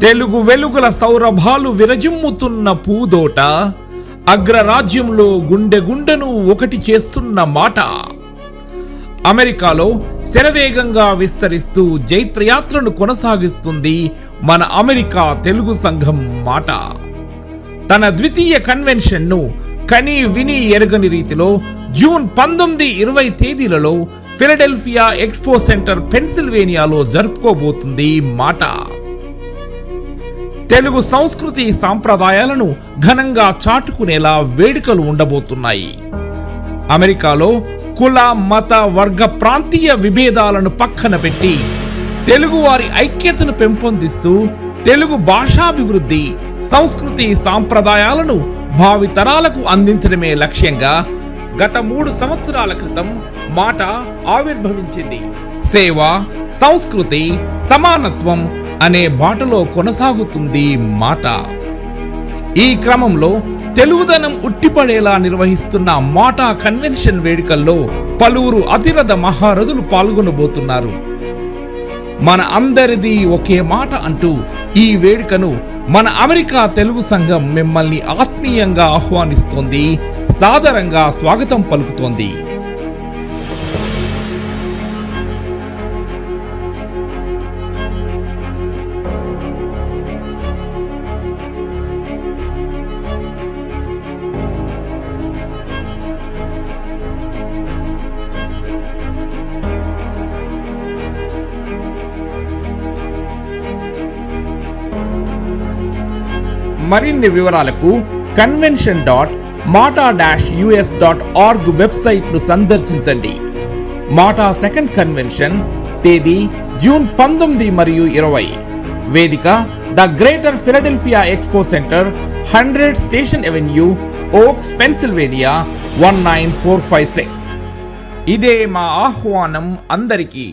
తెలుగు వెలుగుల సౌరభాలు విరజిమ్ముతున్న పూదోట, అగ్రరాజ్యంలో గుండె గుండెను ఒకటి చేస్తున్న మాట. అమెరికాలో శరవేగంగా విస్తరిస్తూ జైత్రయాత్రను కొనసాగిస్తుంది మన అమెరికా తెలుగు సంఘం మాట. తన ద్వితీయ కన్వెన్షన్ను కని విని ఎరగని రీతిలో జూన్ 19, 20 తేదీలలో ఫిలడెల్ఫియా ఎక్స్పో సెంటర్ పెన్సిల్వేనియాలో జరుపుకోబోతుంది మాట. తెలుగు సంస్కృతి సాంప్రదాయాలను ఘనంగా చాటుకునేలా వేడుకలు ఉండబోతున్నాయి. అమెరికాలో కుల, మత, వర్గ, ప్రాంతీయ విభేదాలను పక్కన పెట్టి తెలుగువారి ఐక్యతను పెంపొందిస్తూ తెలుగు భాషాభివృద్ధి, సంస్కృతి సాంప్రదాయాలను భావితరాలకు అందించడమే లక్ష్యంగా గత 3 సంవత్సరాల క్రితం మాట ఆవిర్భవించింది. సేవ, సంస్కృతి, సమానత్వం అనే బాటలో కొనసాగుతుంది మాట. ఈ క్రమంలో తెలుగుదనం ఉట్టిపడేలా నిర్వహిస్తున్న మాటా కన్వెన్షన్ వేడుకల్లో పలువురు అతిరథ మహారథులు పాల్గొనబోతున్నారు. మన అందరిది ఒకే మాట అంటూ ఈ వేడుకను మన అమెరికా తెలుగు సంఘం మిమ్మల్ని ఆత్మీయంగా ఆహ్వానిస్తోంది, సాదరంగా స్వాగతం పలుకుతోంది. మరిన్ని వివరాలకు convention.mata-us.org వెబ్సైట్ను సందర్శించండి. మాటా సెకండ్ కన్వెన్షన్ తేదీ జూన్ 19 మరియు 20. వేదిక the Greater Philadelphia Expo Centre, 100 Station Avenue, Oaks, Pennsylvania 19456. ఇదే మా ఆహ్వానం అందరికీ.